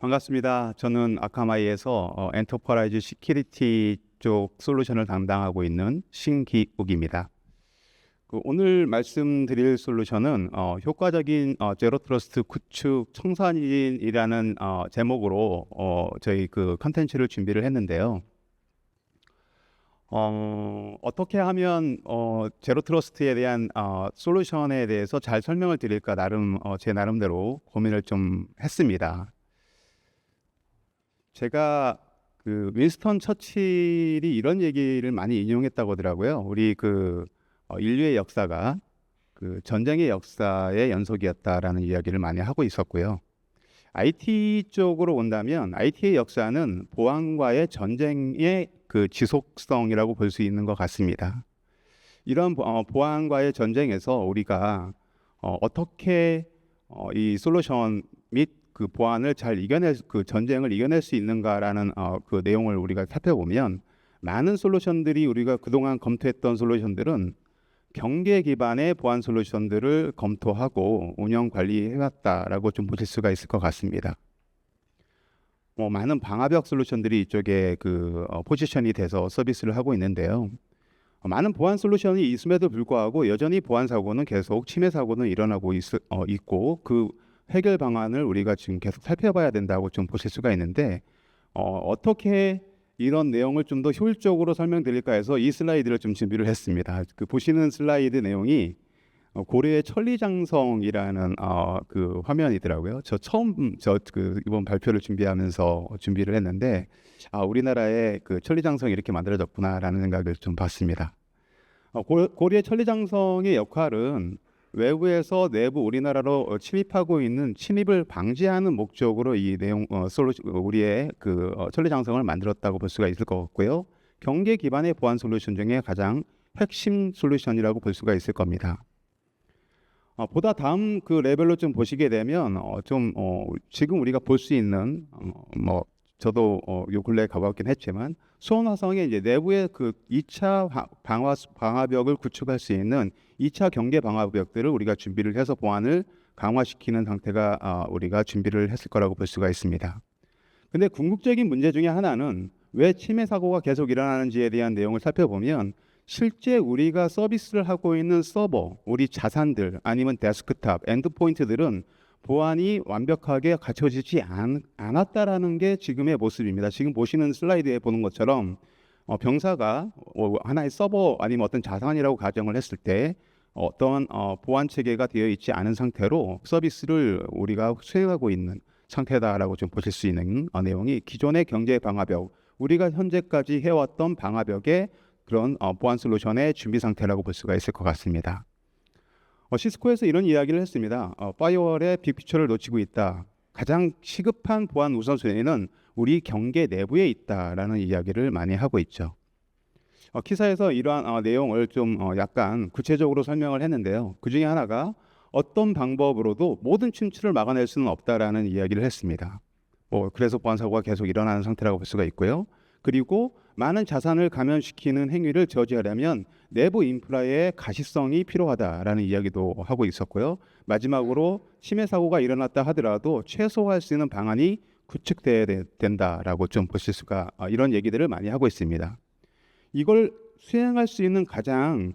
반갑습니다. 저는 아카마이에서 엔터프라이즈 시큐리티 쪽 솔루션을 담당하고 있는 신기욱입니다. 오늘 말씀드릴 솔루션은 효과적인 제로 트러스트 구축 청산인이라는 제목으로 저희 컨텐츠를 준비를 했는데요. 어떻게 하면 제로 트러스트에 대한 솔루션에 대해서 잘 설명을 드릴까 제 나름대로 고민을 좀 했습니다. 제가 윈스턴 처칠이 이런 얘기를 많이 인용했다고 하더라고요. 우리 인류의 역사가 전쟁의 역사의 연속이었다라는 이야기를 많이 하고 있었고요. IT 쪽으로 온다면 IT의 역사는 보안과의 전쟁의 지속성이라고 볼 수 있는 것 같습니다. 이런 보안과의 전쟁에서 우리가 어떻게 이 솔루션 및 보안을 잘 전쟁을 이겨낼 수 있는가라는 내용을 우리가 살펴보면, 많은 솔루션들이 우리가 그동안 검토했던 솔루션들은 경계 기반의 보안 솔루션들을 검토하고 운영 관리해왔다라고 좀 보실 수가 있을 것 같습니다. 많은 방화벽 솔루션들이 이쪽에 포지션이 돼서 서비스를 하고 있는데요. 많은 보안 솔루션이 있음에도 불구하고 여전히 보안 사고는 계속 침해 사고는 일어나고 있고, 그 해결 방안을 우리가 지금 계속 살펴봐야 된다고 좀 보실 수가 있는데, 어떻게 이런 내용을 좀 더 효율적으로 설명드릴까 해서 이 슬라이드를 좀 준비를 했습니다. 보시는 슬라이드 내용이 고려의 천리장성이라는 화면이더라고요. 이번 발표를 준비하면서 준비를 했는데, 우리나라에 천리장성이 이렇게 만들어졌구나라는 생각을 좀 봤습니다. 고려의 천리장성의 역할은 외부에서 내부 우리나라로 침입하고 있는 침입을 방지하는 목적으로 이 내용 우리의 천리장성을 만들었다고 볼 수가 있을 것 같고요. 경계 기반의 보안 솔루션 중에 가장 핵심 솔루션이라고 볼 수가 있을 겁니다. 보다 다음 레벨로 좀 보시게 되면 지금 우리가 볼 수 있는 저도 요 근래에 가봤긴 했지만, 수원화성의 이제 내부의 2차 방화벽을 구축할 수 있는 2차 경계 방화벽들을 우리가 준비를 해서 보안을 강화시키는 상태가 우리가 준비를 했을 거라고 볼 수가 있습니다. 근데 궁극적인 문제 중에 하나는 왜 침해 사고가 계속 일어나는지에 대한 내용을 살펴보면, 실제 우리가 서비스를 하고 있는 서버, 우리 자산들 아니면 데스크탑, 엔드포인트들은 보안이 완벽하게 갖춰지지 않았다라는 게 지금의 모습입니다. 지금 보시는 슬라이드에 보는 것처럼 병사가 하나의 서버 아니면 어떤 자산이라고 가정을 했을 때 어떤 보안 체계가 되어 있지 않은 상태로 서비스를 우리가 수행하고 있는 상태다라고 좀 보실 수 있는 내용이, 기존의 경제 방화벽, 우리가 현재까지 해왔던 방화벽의 그런 보안 솔루션의 준비 상태라고 볼 수가 있을 것 같습니다. 시스코에서 이런 이야기를 했습니다. 파이어월의 빅피처를 놓치고 있다. 가장 시급한 보안 우선순위는 우리 경계 내부에 있다라는 이야기를 많이 하고 있죠. 기사에서 이러한 내용을 좀 약간 구체적으로 설명을 했는데요. 그 중에 하나가 어떤 방법으로도 모든 침투를 막아낼 수는 없다라는 이야기를 했습니다. 그래서 보안 사고가 계속 일어나는 상태라고 볼 수가 있고요. 그리고 많은 자산을 감염시키는 행위를 저지하려면 내부 인프라의 가시성이 필요하다라는 이야기도 하고 있었고요. 마지막으로 침해 사고가 일어났다 하더라도 최소화할 수 있는 방안이 구축돼야 된다라고 좀 보실 수가 이런 얘기들을 많이 하고 있습니다. 이걸 수행할 수 있는 가장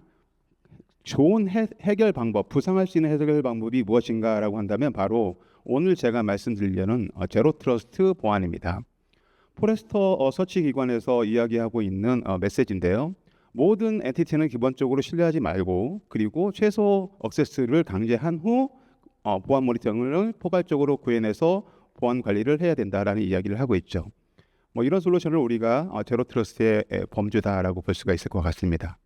좋은 해결 방법, 부상할 수 있는 해결 방법이 무엇인가라고 한다면 바로 오늘 제가 말씀드리려는 제로 트러스트 보안입니다. 포레스터 서치 기관에서 이야기하고 있는 메시지인데요. 모든 엔티티는 기본적으로 신뢰하지 말고, 그리고 최소 액세스를 강제한 후 보안 모니터링을 포괄적으로 구현해서 보안 관리를 해야 된다라는 이야기를 하고 있죠. 이런 솔루션을 우리가 제로 트러스트의 범주다라고 볼 수가 있을 것 같습니다.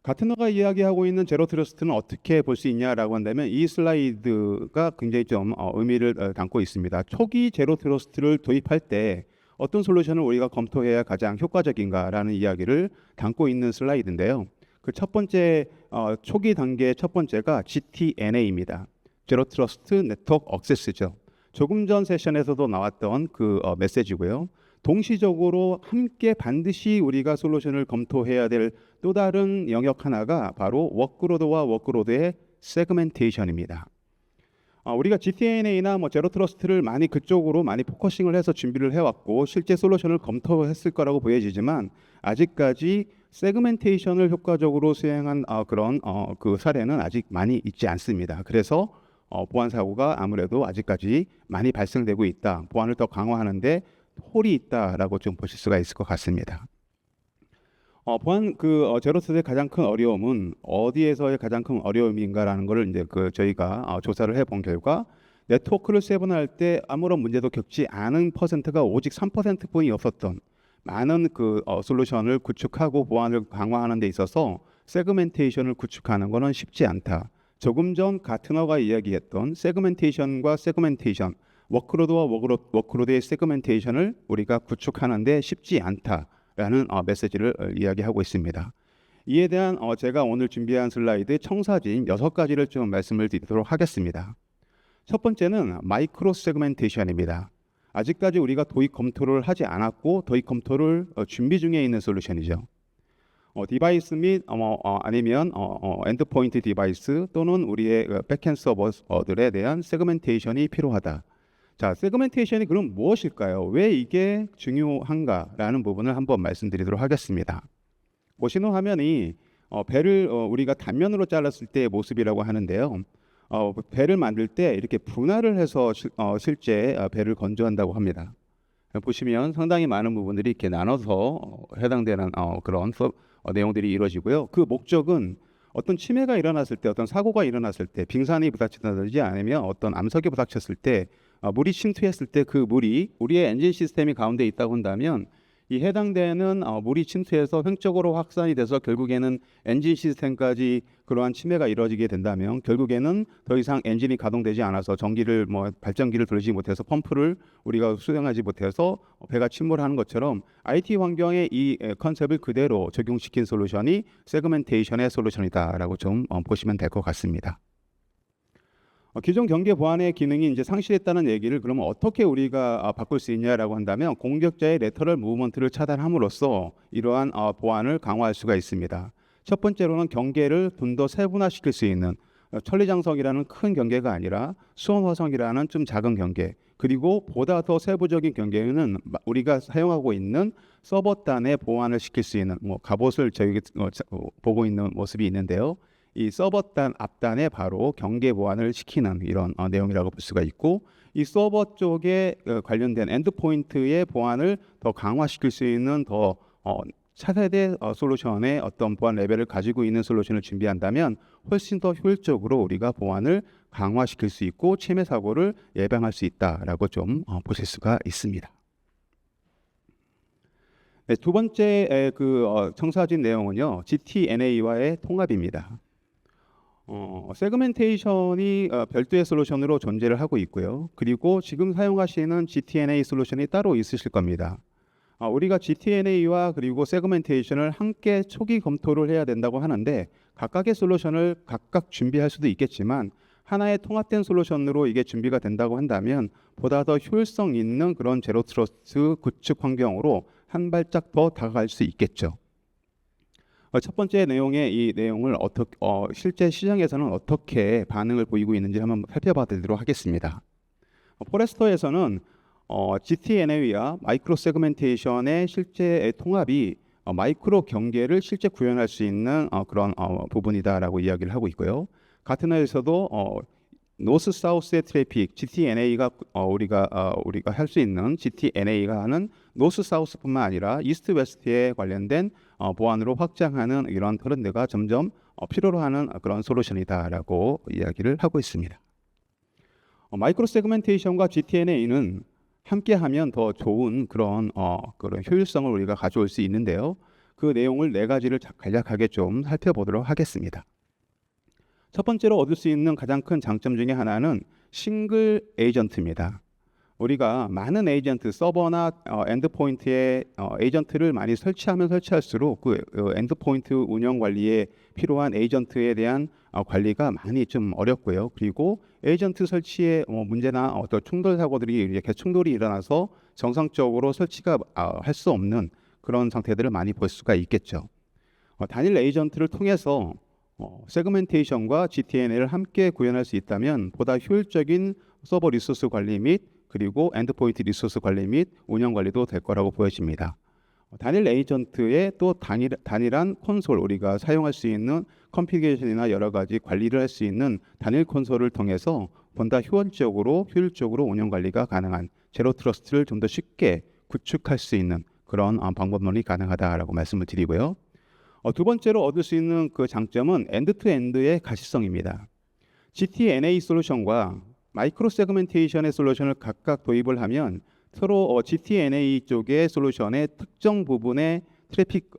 가트너가 이야기하고 있는 제로 트러스트는 어떻게 볼 수 있냐라고 한다면, 이 슬라이드가 굉장히 좀 의미를 담고 있습니다. 초기 제로 트러스트를 도입할 때 어떤 솔루션을 우리가 검토해야 가장 효과적인가라는 이야기를 담고 있는 슬라이드인데요. 그 첫 번째 초기 단계의 첫 번째가 GTNA입니다. 제로 트러스트 네트워크 액세스죠. 조금 전 세션에서도 나왔던 메시지고요. 동시적으로 함께 반드시 우리가 솔루션을 검토해야 될 또 다른 영역 하나가 바로 워크로드와 워크로드의 세그멘테이션입니다. 우리가 GTNA나 뭐 제로 트러스트를 많이 그쪽으로 많이 포커싱을 해서 준비를 해왔고 실제 솔루션을 검토했을 거라고 보여지지만 아직까지 세그멘테이션을 효과적으로 수행한 그런 그 사례는 아직 많이 있지 않습니다. 그래서 보안 사고가 아무래도 아직까지 많이 발생되고 있다. 보안을 더 강화하는데 홀이 있다라고 좀 보실 수가 있을 것 같습니다. 보안 제로 트러스트의 가장 큰 어려움은 어디에서의 가장 큰 어려움인가라는 거를 이제 저희가 조사를 해본 결과 네트워크를 세분화할 때 아무런 문제도 겪지 않은 퍼센트가 오직 3%뿐이었었던 많은 솔루션을 구축하고 보안을 강화하는 데 있어서 세그멘테이션을 구축하는 것은 쉽지 않다. 조금 전 가트너가 이야기했던 세그멘테이션과 세그멘테이션, 워크로드와 워크로드의 세그멘테이션을 우리가 구축하는데 쉽지 않다라는 메시지를 이야기하고 있습니다. 이에 대한 제가 오늘 준비한 슬라이드 청사진 6가지를 좀 말씀을 드리도록 하겠습니다. 첫 번째는 마이크로 세그멘테이션입니다. 아직까지 우리가 도입 검토를 하지 않았고 도입 검토를 준비 중에 있는 솔루션이죠. 디바이스 및 아니면 엔드포인트 디바이스 또는 우리의 백엔드 서버들에 대한 세그멘테이션이 필요하다. 자, 세그멘테이션이 그럼 무엇일까요? 왜 이게 중요한가라는 부분을 한번 말씀드리도록 하겠습니다. 보시는 화면이 배를 우리가 단면으로 잘랐을 때의 모습이라고 하는데요. 배를 만들 때 이렇게 분할을 해서 실제 배를 건조한다고 합니다. 보시면 상당히 많은 부분들이 이렇게 나눠서 해당되는 그런 내용들이 이루어지고요. 그 목적은 어떤 침해가 일어났을 때, 어떤 사고가 일어났을 때, 빙산이 부닥친다든지 아니면 어떤 암석이 부닥쳤을 때, 물이 침투했을 때 그 물이 우리의 엔진 시스템이 가운데 있다고 한다면 이 해당되는 물이 침투해서 횡적으로 확산이 돼서 결국에는 엔진 시스템까지 그러한 침해가 이루어지게 된다면 결국에는 더 이상 엔진이 가동되지 않아서 전기를 발전기를 돌리지 못해서 펌프를 우리가 수행하지 못해서 배가 침몰하는 것처럼 IT 환경에 이 컨셉을 그대로 적용시킨 솔루션이 세그멘테이션의 솔루션이다라고 좀 보시면 될 것 같습니다. 기존 경계 보안의 기능이 이제 상실했다는 얘기를 그러면 어떻게 우리가 바꿀 수 있냐라고 한다면 공격자의 레터럴 무브먼트를 차단함으로써 이러한 보안을 강화할 수가 있습니다. 첫 번째로는 경계를 좀 더 세분화시킬 수 있는 천리장성이라는 큰 경계가 아니라 수원화성이라는 좀 작은 경계, 그리고 보다 더 세부적인 경계는 우리가 사용하고 있는 서버단의 보안을 시킬 수 있는 갑옷을 저희 보고 있는 모습이 있는데요. 이 서버단 앞단에 바로 경계 보안을 시키는 이런 내용이라고 볼 수가 있고, 이 서버 쪽에 관련된 엔드포인트의 보안을 더 강화시킬 수 있는 더 차세대 솔루션의 어떤 보안 레벨을 가지고 있는 솔루션을 준비한다면 훨씬 더 효율적으로 우리가 보안을 강화시킬 수 있고 침해 사고를 예방할 수 있다라고 좀 보실 수가 있습니다. 네, 두 번째 청사진 내용은요, GTNA와의 통합입니다. 세그멘테이션이 별도의 솔루션으로 존재를 하고 있고요. 그리고 지금 사용하시는 GTNA 솔루션이 따로 있으실 겁니다. 우리가 GTNA와 그리고 세그멘테이션을 함께 초기 검토를 해야 된다고 하는데 각각의 솔루션을 각각 준비할 수도 있겠지만 하나의 통합된 솔루션으로 이게 준비가 된다고 한다면 보다 더 효율성 있는 그런 제로 트러스트 구축 환경으로 한 발짝 더 다가갈 수 있겠죠. 첫 번째 내용의 이 내용을 실제 시장에서는 어떻게 반응을 보이고 있는지 한번 살펴보도록 하겠습니다. 포레스터에서는 GTNA와 마이크로 세그멘테이션의 실제 통합이 마이크로 경계를 실제 구현할 수 있는 그런 부분이다라고 이야기를 하고 있고요. 가트너에서도 노스 사우스의 트래픽 GTNA가 우리가 할 수 있는 GTNA가 하는 노스 사우스뿐만 아니라 이스트 웨스트에 관련된 보안으로 확장하는 이런 트렌드가 점점 필요로 하는 그런 솔루션이다라고 이야기를 하고 있습니다. 마이크로 세그멘테이션과 GTNA는 함께하면 더 좋은 그런 효율성을 우리가 가져올 수 있는데요. 그 내용을 4가지를 간략하게 좀 살펴보도록 하겠습니다. 첫 번째로 얻을 수 있는 가장 큰 장점 중에 하나는 싱글 에이전트입니다. 우리가 많은 에이전트, 서버나 엔드포인트에 에이전트를 많이 설치하면 설치할수록 그 엔드포인트 운영 관리에 필요한 에이전트에 대한 관리가 많이 좀 어렵고요. 그리고 에이전트 설치에 문제나 어떤 충돌 사고들이 이렇게 충돌이 일어나서 정상적으로 설치가 할 수 없는 그런 상태들을 많이 볼 수가 있겠죠. 단일 에이전트를 통해서 세그멘테이션과 GTNA를 함께 구현할 수 있다면 보다 효율적인 서버 리소스 관리 및 그리고 엔드포인트 리소스 관리 및 운영 관리도 될 거라고 보여집니다. 단일 에이전트의 또 단일한 콘솔, 우리가 사용할 수 있는 컨피그레이션이나 여러 가지 관리를 할 수 있는 단일 콘솔을 통해서 보다 효율적으로 운영 관리가 가능한 제로 트러스트를 좀 더 쉽게 구축할 수 있는 그런 방법론이 가능하다라고 말씀을 드리고요. 두 번째로 얻을 수 있는 그 장점은 엔드-투-엔드의 가시성입니다. GTNA 솔루션과 마이크로 세그멘테이션의 솔루션을 각각 도입을 하면 서로 GTNA 쪽의 솔루션의 특정 부분의 트래픽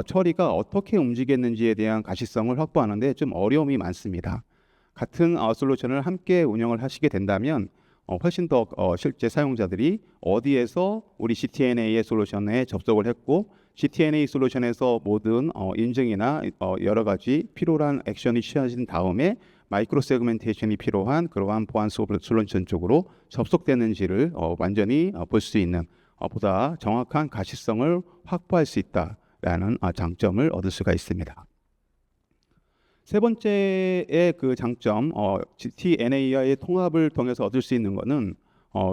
처리가 어떻게 움직였는지에 대한 가시성을 확보하는데 좀 어려움이 많습니다. 같은 솔루션을 함께 운영을 하시게 된다면 훨씬 더 실제 사용자들이 어디에서 우리 GTNA의 솔루션에 접속을 했고 GTNA 솔루션에서 모든 인증이나 여러 가지 필요한 액션이 취해진 다음에 마이크로 세그멘테이션이 필요한 그러한 보안 솔루션 쪽으로 접속되는지를 완전히 볼 수 있는 보다 정확한 가시성을 확보할 수 있다라는 장점을 얻을 수가 있습니다. 세 번째의 그 장점, GTNA와의 통합을 통해서 얻을 수 있는 것은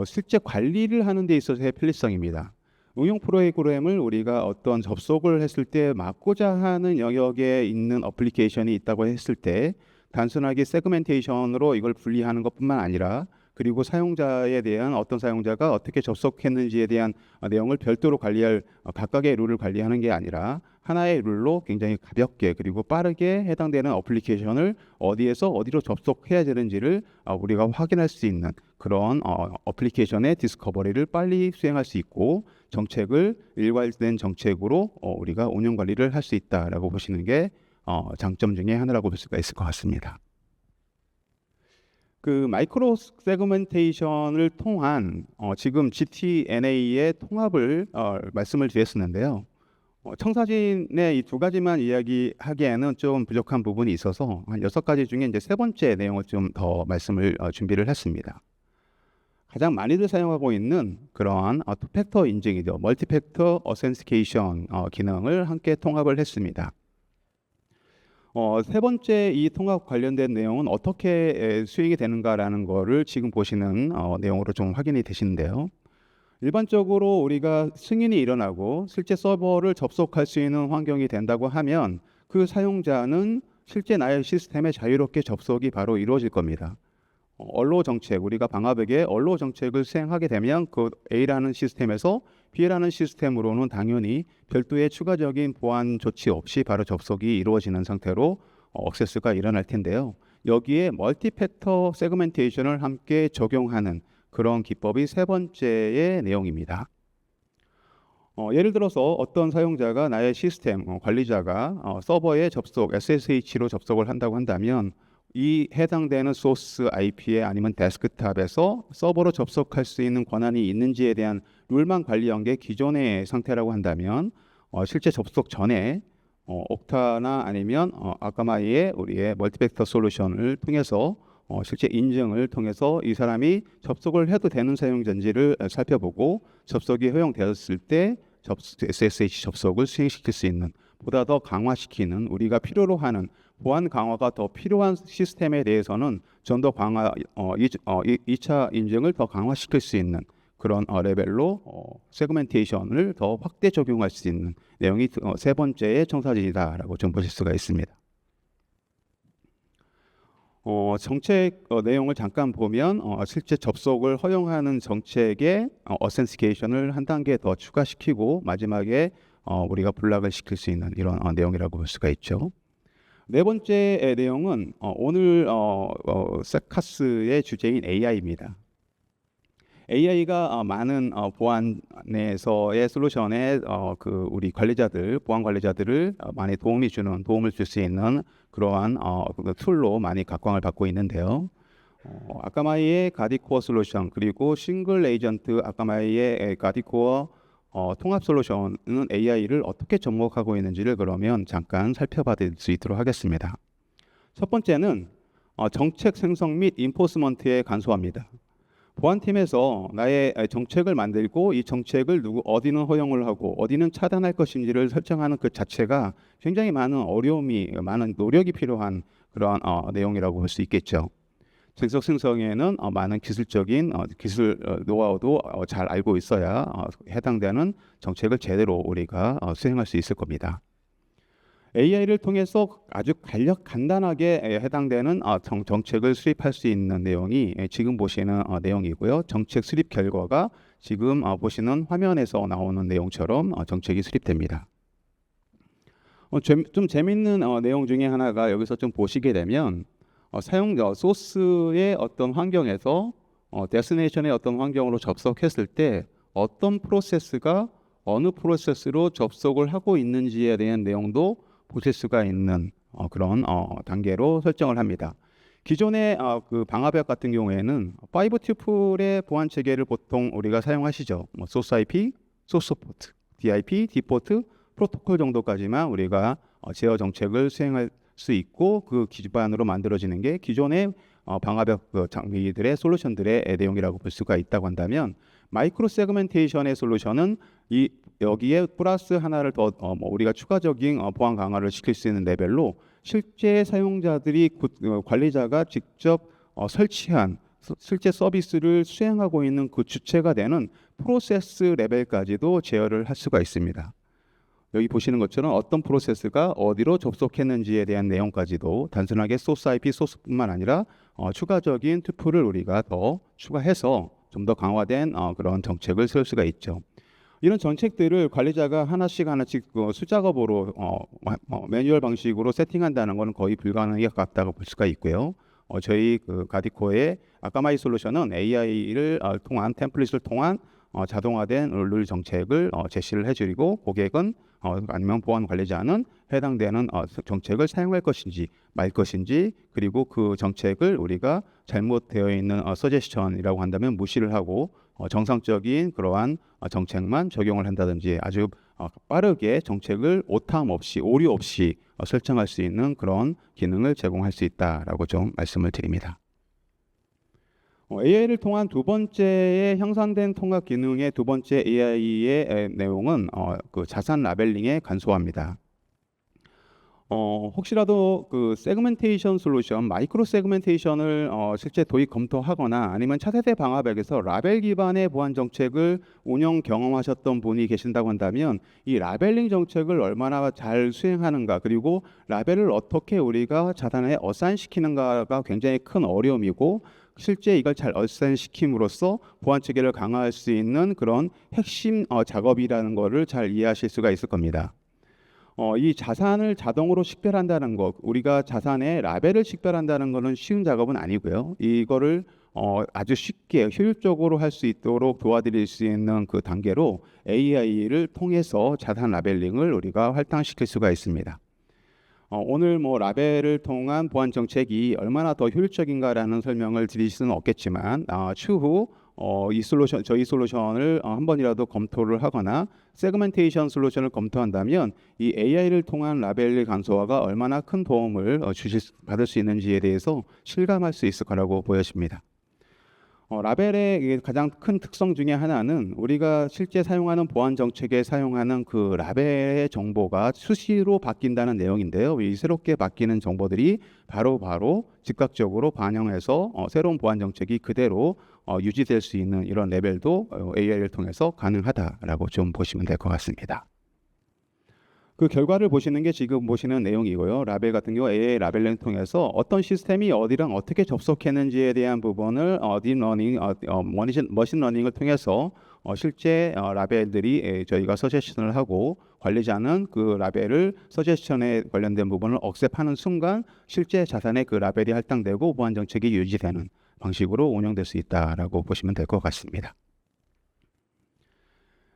실제 관리를 하는 데 있어서의 편리성입니다. 응용 프로그램을 우리가 어떤 접속을 했을 때 막고자 하는 영역에 있는 어플리케이션이 있다고 했을 때 단순하게 세그멘테이션으로 이걸 분리하는 것뿐만 아니라 그리고 사용자에 대한 어떤 사용자가 어떻게 접속했는지에 대한 내용을 별도로 관리할 각각의 룰을 관리하는 게 아니라 하나의 룰로 굉장히 가볍게 그리고 빠르게 해당되는 어플리케이션을 어디에서 어디로 접속해야 되는지를 우리가 확인할 수 있는 그런 어플리케이션의 디스커버리를 빨리 수행할 수 있고 정책을 일괄된 정책으로 우리가 운영 관리를 할 수 있다라고 보시는 게 장점 중에 하나라고 볼 수가 있을 것 같습니다. 그 마이크로 세그멘테이션을 통한 지금 GTNA의 통합을 말씀을 드렸었는데요. 청사진의 이 두 가지만 이야기하기에는 좀 부족한 부분이 있어서 한 6가지 중에 이제 세 번째 내용을 좀 더 말씀을 준비를 했습니다. 가장 많이들 사용하고 있는 그러한 투팩터 인증이죠. 멀티팩터 어센티케이션 기능을 함께 통합을 했습니다. 세 번째 이 통합 관련된 내용은 어떻게 수행이 되는가라는 거를 지금 보시는 내용으로 좀 확인이 되시는데요. 일반적으로 우리가 승인이 일어나고 실제 서버를 접속할 수 있는 환경이 된다고 하면 그 사용자는 실제 나의 시스템에 자유롭게 접속이 바로 이루어질 겁니다. 언로 정책, 우리가 방화벽에 언로 정책을 수행하게 되면 그 A라는 시스템에서 B라는 시스템으로는 당연히 별도의 추가적인 보안 조치 없이 바로 접속이 이루어지는 상태로 액세스가 일어날 텐데요. 여기에 멀티팩터 세그멘테이션을 함께 적용하는 그런 기법이 세 번째의 내용입니다. 예를 들어서 어떤 사용자가 나의 시스템 관리자가 서버에 접속, SSH로 접속을 한다고 한다면 이 해당되는 소스 IP에 아니면 데스크탑에서 서버로 접속할 수 있는 권한이 있는지에 대한 룰만 관리한 게 기존의 상태라고 한다면 실제 접속 전에 옥타나 아니면 아카마이의 우리의 멀티팩터 솔루션을 통해서 실제 인증을 통해서 이 사람이 접속을 해도 되는 사용자인지를 살펴보고 접속이 허용되었을 때 SSH 접속을 수행시킬 수 있는 보다 더 강화시키는 우리가 필요로 하는 보안 강화가 더 필요한 시스템에 대해서는 좀 더 강화 2차 인증을 더 강화시킬 수 있는 그런 레벨로 세그멘테이션을 더 확대 적용할 수 있는 내용이 세 번째의 청사진이다라고 좀 보실 수가 있습니다. 정책 내용을 잠깐 보면 실제 접속을 허용하는 정책에 어센티케이션을 한 단계 더 추가시키고 마지막에 우리가 블락을 시킬 수 있는 이런 내용이라고 볼 수가 있죠. 네 번째 내용은 오늘 세카스의 주제인 AI입니다. AI가 많은 보안에서의 솔루션에 그 우리 관리자들, 보안 관리자들을 많이 도움을 줄 수 있는 그러한 툴로 많이 각광을 받고 있는데요. 아카마이의 가디코어 솔루션 그리고 싱글 에이전트 아카마이의 가디코어 통합 솔루션은 AI를 어떻게 접목하고 있는지를 그러면 잠깐 살펴볼 수 있도록 하겠습니다. 첫 번째는 정책 생성 및 인포스먼트에 간소화입니다. 보안팀에서 나의 정책을 만들고 이 정책을 어디는 허용을 하고 어디는 차단할 것인지를 설정하는 그 자체가 굉장히 많은 어려움이 많은 노력이 필요한 그러한 내용이라고 볼 수 있겠죠. 정책 생성에는 많은 기술적인 기술 노하우도 잘 알고 있어야 해당되는 정책을 제대로 우리가 수행할 수 있을 겁니다. AI를 통해서 아주 간단하게 해당되는 정책을 수립할 수 있는 내용이 지금 보시는 내용이고요. 정책 수립 결과가 지금 보시는 화면에서 나오는 내용처럼 정책이 수립됩니다. 좀 재밌는 내용 중에 하나가 여기서 좀 보시게 되면 사용자 소스의 어떤 환경에서 데스티네이션의 어떤 환경으로 접속했을 때 어떤 프로세스가 어느 프로세스로 접속을 하고 있는지에 대한 내용도 보실 수가 있는 그런 단계로 설정을 합니다. 기존의 그 방화벽 같은 경우에는 5튜플의 보안 체계를 보통 우리가 사용하시죠. 소스 IP, 소스 포트, DIP, 디포트, 프로토콜 정도까지만 우리가 제어 정책을 수행할 수 있고 그 기반으로 만들어지는 게 기존의 방화벽 장비들의 솔루션들의 내용이라고 볼 수가 있다고 한다면 마이크로 세그멘테이션의 솔루션은 여기에 플러스 하나를 더 우리가 추가적인 보안 강화를 시킬 수 있는 레벨로 실제 사용자들이 관리자가 직접 설치한 실제 서비스를 수행하고 있는 그 주체가 되는 프로세스 레벨까지도 제어를 할 수가 있습니다. 여기 보시는 것처럼 어떤 프로세스가 어디로 접속했는지에 대한 내용까지도 단순하게 소스 IP 소스뿐만 아니라 추가적인 투플을 우리가 더 추가해서 좀 더 강화된 그런 정책을 세울 수가 있죠. 이런 정책들을 관리자가 하나씩 수작업으로 매뉴얼 방식으로 세팅한다는 것은 거의 불가능에 가깝다고 볼 수가 있고요. 저희 그 가디코의 아까마이 솔루션은 AI를 통한 템플릿을 통한 자동화된 룰 정책을 제시를 해드리고 고객은 아니면 보안 관리자는 해당되는 정책을 사용할 것인지 말 것인지 그리고 그 정책을 우리가 잘못되어 있는 서제스션이라고 한다면 무시를 하고 정상적인 그러한 정책만 적용을 한다든지 아주 빠르게 정책을 오탐 없이 오류 없이 설정할 수 있는 그런 기능을 제공할 수 있다라고 좀 말씀을 드립니다. AI를 통한 두 번째의 향상된 통합 기능의 두 번째 AI의 내용은 그 자산 라벨링의 간소화입니다. 혹시라도 그 세그멘테이션 솔루션, 마이크로 세그멘테이션을 실제 도입 검토하거나 아니면 차세대 방화벽에서 라벨 기반의 보안 정책을 운영 경험하셨던 분이 계신다고 한다면 이 라벨링 정책을 얼마나 잘 수행하는가 그리고 라벨을 어떻게 우리가 자산에 어사인시키는가가 굉장히 큰 어려움이고 실제 이걸 잘 어사인시킴으로써 보안 체계를 강화할 수 있는 그런 핵심 작업이라는 것을 잘 이해하실 수가 있을 겁니다. 이 자산을 자동으로 식별한다는 것, 우리가 자산의 라벨을 식별한다는 것은 쉬운 작업은 아니고요. 이거를 아주 쉽게 효율적으로 할 수 있도록 도와드릴 수 있는 그 단계로 AI를 통해서 자산 라벨링을 우리가 활성화시킬 수가 있습니다. 오늘 라벨을 통한 보안 정책이 얼마나 더 효율적인가라는 설명을 드릴 수는 없겠지만 추후 저희 솔루션을 한 번이라도 검토를 하거나 세그멘테이션 솔루션을 검토한다면 이 AI를 통한 라벨 간소화가 얼마나 큰 도움을 받을 수 있는지에 대해서 실감할 수 있을 거라고 보여집니다. 라벨의 가장 큰 특성 중에 하나는 우리가 실제 사용하는 보안 정책에 사용하는 그 라벨의 정보가 수시로 바뀐다는 내용인데요. 이 새롭게 바뀌는 정보들이 바로 즉각적으로 반영해서 새로운 보안 정책이 그대로 유지될 수 있는 이런 레벨도 AI를 통해서 가능하다라고 좀 보시면 될 것 같습니다. 그 결과를 보시는 게 지금 보시는 내용이고요. 라벨 같은 경우 AI 라벨링을 통해서 어떤 시스템이 어디랑 어떻게 접속했는지에 대한 부분을 딥러닝, 머신러닝을 통해서 실제 라벨들이 저희가 서제션을 하고 관리자는 그 라벨을 서제션에 관련된 부분을 억셉하는 순간 실제 자산의 그 라벨이 할당되고 보안 정책이 유지되는 방식으로 운영될 수 있다라고 보시면 될 것 같습니다.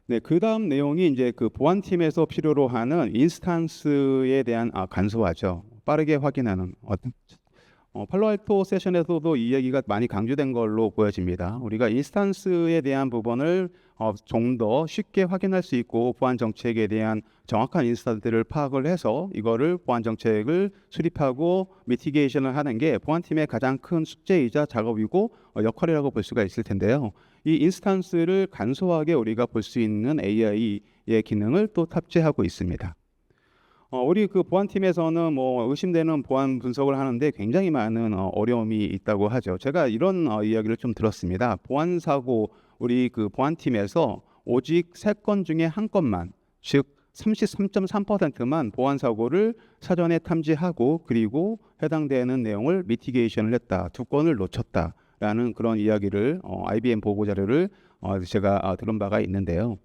네, 그 다음 내용이 이제 그 보안팀에서 필요로 하는 인스턴스에 대한 간소화죠. 빠르게 확인하는 팔로알토 세션에서도 이 얘기가 많이 강조된 걸로 보여집니다. 우리가 인스턴스에 대한 부분을 좀 더 쉽게 확인할 수 있고 보안 정책에 대한 정확한 인스턴스를 파악을 해서 이거를 보안 정책을 수립하고 미티게이션을 하는 게 보안팀의 가장 큰 숙제이자 작업이고 역할이라고 볼 수가 있을 텐데요. 이 인스턴스를 간소하게 우리가 볼 수 있는 AI의 기능을 또 탑재하고 있습니다. 우리 그 보안팀에서는 뭐 의심되는 보안 분석을 하는데 굉장히 많은 어려움이 있다고 하죠. 제가 이런 이야기를 좀 들었습니다. 보안 사고 우리 그 보안팀에서 오직 3건 중에 1건만, 즉 33.3%만 보안 사고를 사전에 탐지하고 그리고 해당되는 내용을 미티게이션을 했다. 2건을 놓쳤다라는 그런 이야기를 IBM 보고 자료를 제가 들은 바가 있는데요.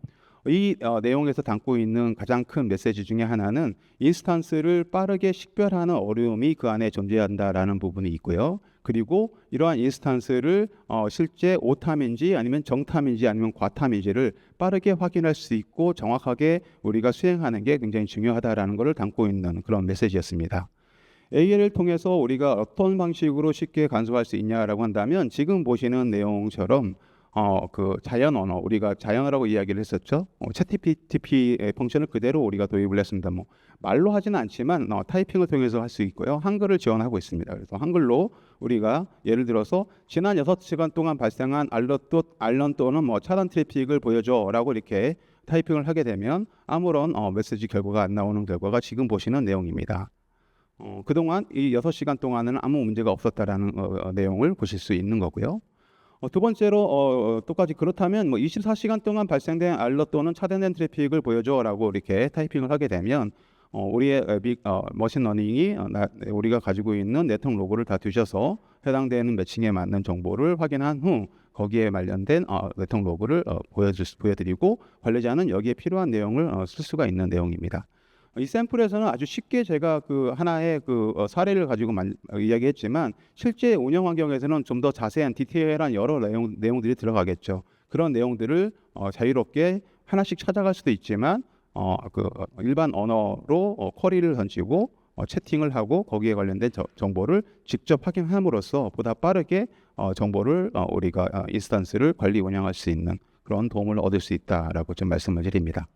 이 내용에서 담고 있는 가장 큰 메시지 중에 하나는 인스턴스를 빠르게 식별하는 어려움이 그 안에 존재한다라는 부분이 있고요. 그리고 이러한 인스턴스를 실제 오탐인지 아니면 정탐인지 아니면 과탐인지를 빠르게 확인할 수 있고 정확하게 우리가 수행하는 게 굉장히 중요하다라는 것을 담고 있는 그런 메시지였습니다. AI를 통해서 우리가 어떤 방식으로 쉽게 간소화할 수 있냐라고 한다면 지금 보시는 내용처럼 그 자연 언어 우리가 자연어라고 이야기를 했었죠. 챗GPT의 펑션을 그대로 우리가 도입을 했습니다. 뭐 말로 하지는 않지만 타이핑을 통해서 할 수 있고요. 한글을 지원하고 있습니다. 그래서 한글로 우리가 예를 들어서 지난 6시간 동안 발생한 알런 또는 뭐 차단 트래픽을 보여줘라고 이렇게 타이핑을 하게 되면 아무런 메시지 결과가 안 나오는 결과가 지금 보시는 내용입니다. 그동안 이 6시간 동안은 아무 문제가 없었다라는 내용을 보실 수 있는 거고요. 두 번째로 똑같이 그렇다면 뭐 24시간 동안 발생된 알럿 또는 차단된 트래픽을 보여줘라고 이렇게 타이핑을 하게 되면 우리의 머신러닝이 우리가 가지고 있는 네트워크 로그를 다 뒤져서 해당되는 매칭에 맞는 정보를 확인한 후 거기에 관련된 네트워크 로그를 보여드리고 관리자는 여기에 필요한 내용을 쓸 수가 있는 내용입니다. 이 샘플에서는 아주 쉽게 제가 그 하나의 그 사례를 가지고 이야기했지만 실제 운영 환경에서는 좀 더 자세한 디테일한 여러 내용들이 들어가겠죠. 그런 내용들을 자유롭게 하나씩 찾아갈 수도 있지만 일반 언어로 쿼리를 던지고 채팅을 하고 거기에 관련된 정보를 직접 확인함으로써 보다 빠르게 정보를 우리가 인스턴스를 관리 운영할 수 있는 그런 도움을 얻을 수 있다라고 좀 말씀을 드립니다.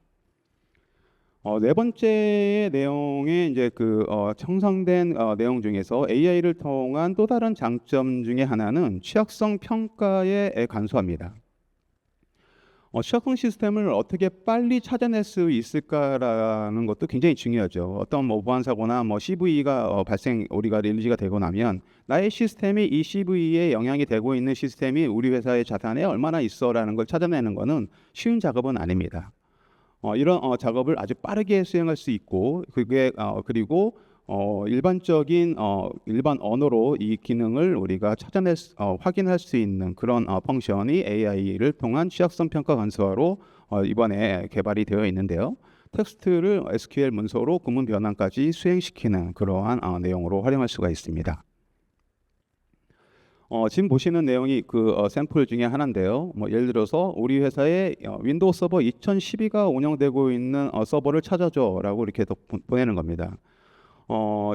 네 번째 내용에 이제 그 형성된 내용 중에서 AI를 통한 또 다른 장점 중에 하나는 취약성 평가에 간소화입니다. 취약성 시스템을 어떻게 빨리 찾아낼 수 있을까라는 것도 굉장히 중요하죠. 어떤 뭐 보안 사고나 뭐 CV가 우리가 릴리즈가 되고 나면 나의 시스템이 이 CV에 영향이 되고 있는 시스템이 우리 회사의 자산에 얼마나 있어라는 걸 찾아내는 것은 쉬운 작업은 아닙니다. 이런 작업을 아주 빠르게 수행할 수 있고 그게 그리고 일반적인 일반 언어로 이 기능을 우리가 확인할 수 있는 그런 펑션이 AI를 통한 취약성 평가 간소화로 이번에 개발이 되어 있는데요. 텍스트를 SQL 문서로 구문 변환까지 수행시키는 그러한 내용으로 활용할 수가 있습니다. 지금 보시는 내용이 그 샘플 중에 하나인데요. 뭐 예를 들어서 우리 회사에 윈도우 서버 2012가 운영되고 있는 서버를 찾아줘라고 이렇게 보내는 겁니다.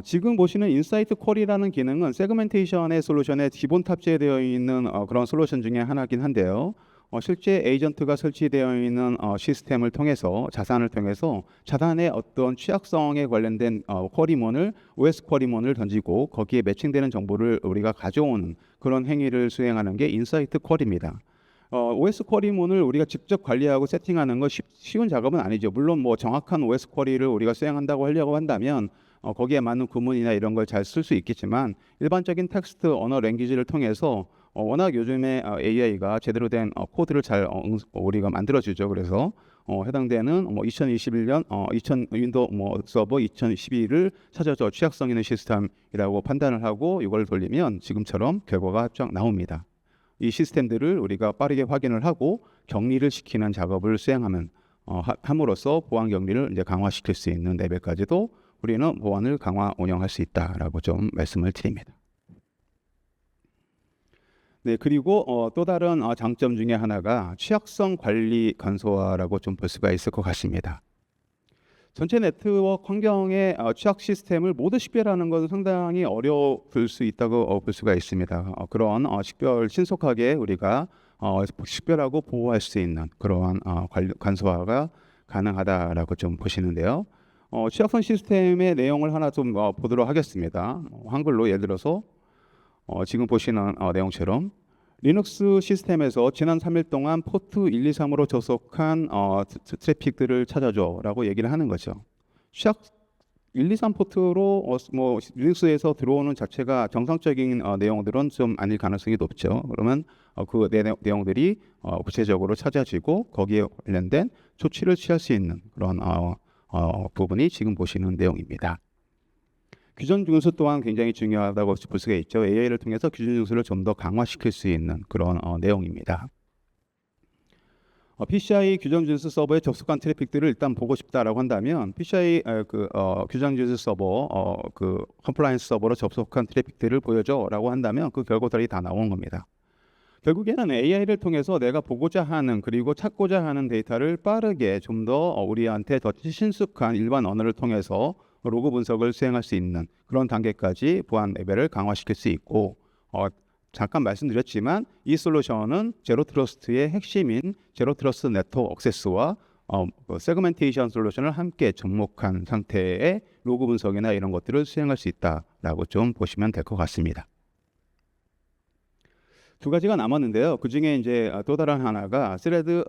지금 보시는 인사이트 쿼리라는 기능은 세그멘테이션의 솔루션에 기본 탑재되어 있는 그런 솔루션 중에 하나긴 한데요. 실제 에이전트가 설치되어 있는 시스템을 통해서 자산의 어떤 취약성에 관련된 쿼리문을 OS 쿼리문을 던지고 거기에 매칭되는 정보를 우리가 가져오는 그런 행위를 수행하는 게 인사이트 쿼리입니다. OS 쿼리문을 우리가 직접 관리하고 세팅하는 건 쉬운 작업은 아니죠. 물론 뭐 정확한 OS 쿼리를 우리가 수행한다고 하려고 한다면 거기에 맞는 구문이나 이런 걸 잘 쓸 수 있겠지만 일반적인 텍스트 언어 랭귀지를 통해서 워낙 요즘에 AI가 제대로 된 코드를 잘 우리가 만들어주죠. 그래서 해당되는 2021년 윈도우 서버 2012를 찾아줘 취약성 있는 시스템이라고 판단을 하고 이걸 돌리면 지금처럼 결과가 쫙 나옵니다. 이 시스템들을 우리가 빠르게 확인을 하고 격리를 시키는 작업을 함으로써 보안 격리를 이제 강화시킬 수 있는 레벨까지도 우리는 보안을 강화 운영할 수 있다라고 좀 말씀을 드립니다. 네, 그리고 또 다른 장점 중에 하나가 취약성 관리 간소화라고 좀 볼 수가 있을 것 같습니다. 전체 네트워크 환경의 취약 시스템을 모두 식별하는 것은 상당히 어려울 수 있다고 볼 수가 있습니다. 그런 신속하게 우리가 식별하고 보호할 수 있는 그러한 간소화가 가능하다라고 좀 보시는데요. 취약선 시스템의 내용을 하나 좀 보도록 하겠습니다. 한글로 예를 들어서 지금 보시는 내용처럼 리눅스 시스템에서 지난 3일 동안 포트 123으로 접속한 트래픽들을 찾아줘라고 얘기를 하는 거죠. 취약 123 포트로 뭐 리눅스에서 들어오는 자체가 정상적인 내용들은 좀 아닐 가능성이 높죠. 그러면 그 내용들이 구체적으로 찾아지고 거기에 관련된 조치를 취할 수 있는 그런 부분이 지금 보시는 내용입니다. 규정 준수 또한 굉장히 중요하다고 볼 수가 있죠. AI를 통해서 규정 준수를 좀 더 강화시킬 수 있는 그런 내용입니다. PCI 규정 준수 서버에 접속한 트래픽들을 일단 보고 싶다라고 한다면 PCI 규정 준수 서버 컴플라이언스 서버로 접속한 트래픽들을 보여줘라고 한다면 그 결과들이 다 나온 겁니다. 결국에는 AI를 통해서 내가 보고자 하는 그리고 찾고자 하는 데이터를 빠르게 좀 더 우리한테 더 친숙한 일반 언어를 통해서 로그 분석을 수행할 수 있는 그런 단계까지 보안 레벨을 강화시킬 수 있고 잠깐 말씀드렸지만 이 솔루션은 제로 트러스트의 핵심인 제로 트러스트 네트워크 액세스와 세그멘테이션 솔루션을 함께 접목한 상태의 로그 분석이나 이런 것들을 수행할 수 있다라고 좀 보시면 될 것 같습니다. 두 가지가 남았는데요. 그 중에 이제 또 다른 하나가 스레드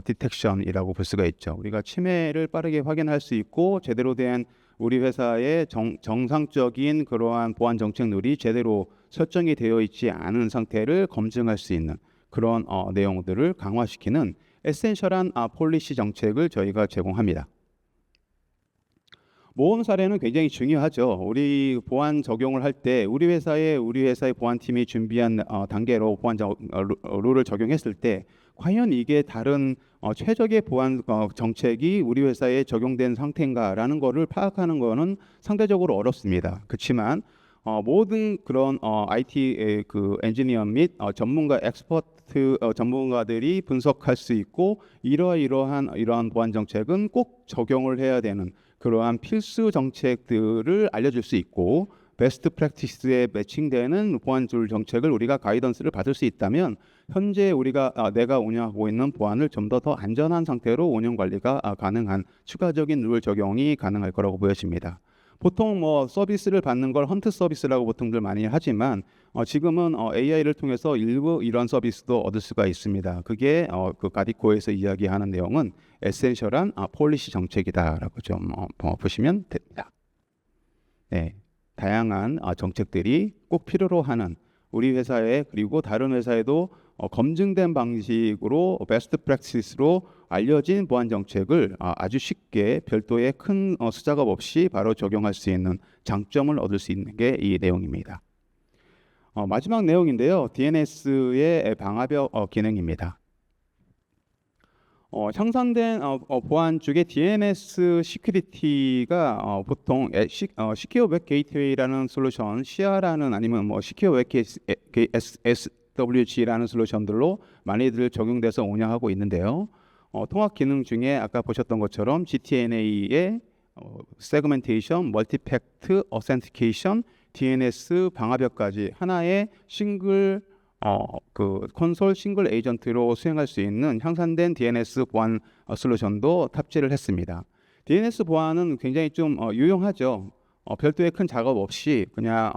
디텍션이라고 볼 수가 있죠. 우리가 침해를 빠르게 확인할 수 있고 제대로 된 우리 회사의 정상적인 그러한 보안 정책률이 제대로 설정이 되어 있지 않은 상태를 검증할 수 있는 그런 내용들을 강화시키는 에센셜한 폴리시 정책을 저희가 제공합니다. 모험 사례는 굉장히 중요하죠. 우리 보안 적용을 할 때 우리 회사의 보안팀이 준비한 단계로 보안 룰을 적용했을 때 과연 이게 다른 최적의 보안 정책이 우리 회사에 적용된 상태인가라는 거를 파악하는 거는 상대적으로 어렵습니다. 그렇지만 모든 그런 IT 엔지니어 및 전문가 엑스퍼트 전문가들이 분석할 수 있고 이러한 보안 정책은 꼭 적용을 해야 되는 그러한 필수 정책들을 알려줄 수 있고 베스트 프랙티스에 매칭되는 보안줄 정책을 우리가 가이던스를 받을 수 있다면 현재 내가 운영하고 있는 보안을 좀 더 안전한 상태로 운영 관리가 가능한 추가적인 룰 적용이 가능할 거라고 보여집니다. 보통 뭐 서비스를 받는 걸 헌트 서비스라고 보통들 많이 하지만 지금은 AI를 통해서 일부 이런 서비스도 얻을 수가 있습니다. 그게 그 가디코에서 이야기하는 내용은 에센셜한 폴리시 정책이다라고 좀 보시면 됩니다. 네, 다양한 정책들이 꼭 필요로 하는 우리 회사에 그리고 다른 회사에도 검증된 방식으로 베스트 프랙티스로 알려진 보안 정책을 아주 쉽게 별도의 큰 수작업 없이 바로 적용할 수 있는 장점을 얻을 수 있는 게 이 내용입니다. 마지막 내용인데요. DNS의 방화벽 기능입니다. 향상된 보안 쪽에 DNS 시큐리티가 보통 시큐어 웹 게이트웨이라는 솔루션, 시아라는 아니면 뭐 시큐어 웹 SWG라는 솔루션들로 많이들 적용돼서 운영하고 있는데요. 통합 기능 중에 아까 보셨던 것처럼 GTNA의 세그멘테이션, 멀티팩트 어센티케이션, DNS 방화벽까지 하나의 싱글 콘솔 싱글 에이전트로 수행할 수 있는 향상된 DNS 보안 솔루션도 탑재를 했습니다. DNS 보안은 굉장히 좀 유용하죠. 별도의 큰 작업 없이 그냥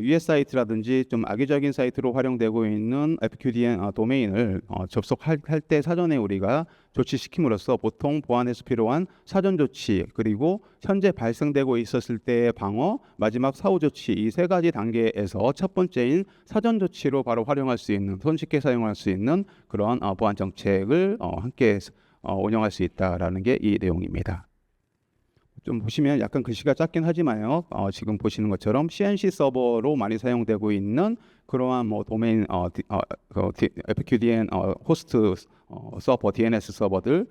US 사이트라든지 좀 악의적인 사이트로 활용되고 있는 FQDN 도메인을 접속할 때 사전에 우리가 조치시킴으로써 보통 보안에서 필요한 사전 조치 그리고 현재 발생되고 있었을 때의 방어, 마지막 사후 조치 이 세 가지 단계에서 첫 번째인 사전 조치로 바로 활용할 수 있는 손쉽게 사용할 수 있는 그런 보안 정책을 함께 운영할 수 있다라는 게 이 내용입니다. 좀 보시면 약간 글씨가 작긴 하지만요. 지금 보시는 것처럼 CNC 서버로 많이 사용되고 있는 그러한 뭐 도메인 FQDN 호스트 서버 DNS 서버들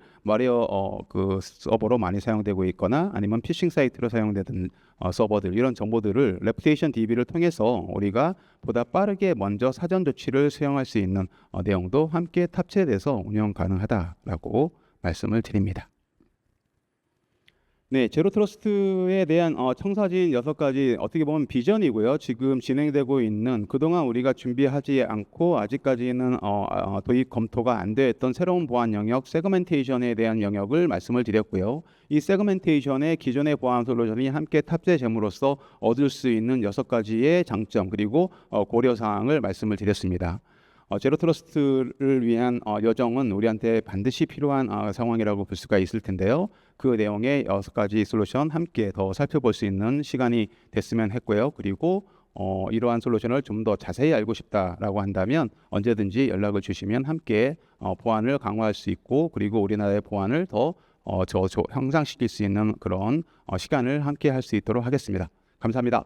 그 서버로 많이 사용되고 있거나 아니면 피싱 사이트로 사용되는 서버들 이런 정보들을 레퓨테이션 DB를 통해서 우리가 보다 빠르게 먼저 사전 조치를 수행할 수 있는 내용도 함께 탑재돼서 운영 가능하다라고 말씀을 드립니다. 네, 제로 트러스트에 대한 청사진 6가지 어떻게 보면 비전이고요. 지금 진행되고 있는 그동안 우리가 준비하지 않고 아직까지는 도입 검토가 안 됐던 새로운 보안 영역 세그멘테이션에 대한 영역을 말씀을 드렸고요. 이 세그멘테이션에 기존의 보안 솔루션이 함께 탑재됨으로써 얻을 수 있는 6가지의 장점 그리고 고려 사항을 말씀을 드렸습니다. 제로 트러스트를 위한 여정은 우리한테 반드시 필요한 상황이라고 볼 수가 있을 텐데요. 그 내용의 6가지 솔루션 함께 더 살펴볼 수 있는 시간이 됐으면 했고요. 그리고 이러한 솔루션을 좀 더 자세히 알고 싶다라고 한다면 언제든지 연락을 주시면 함께 보안을 강화할 수 있고 그리고 우리나라의 보안을 더 향상시킬 수 있는 그런 시간을 함께 할 수 있도록 하겠습니다. 감사합니다.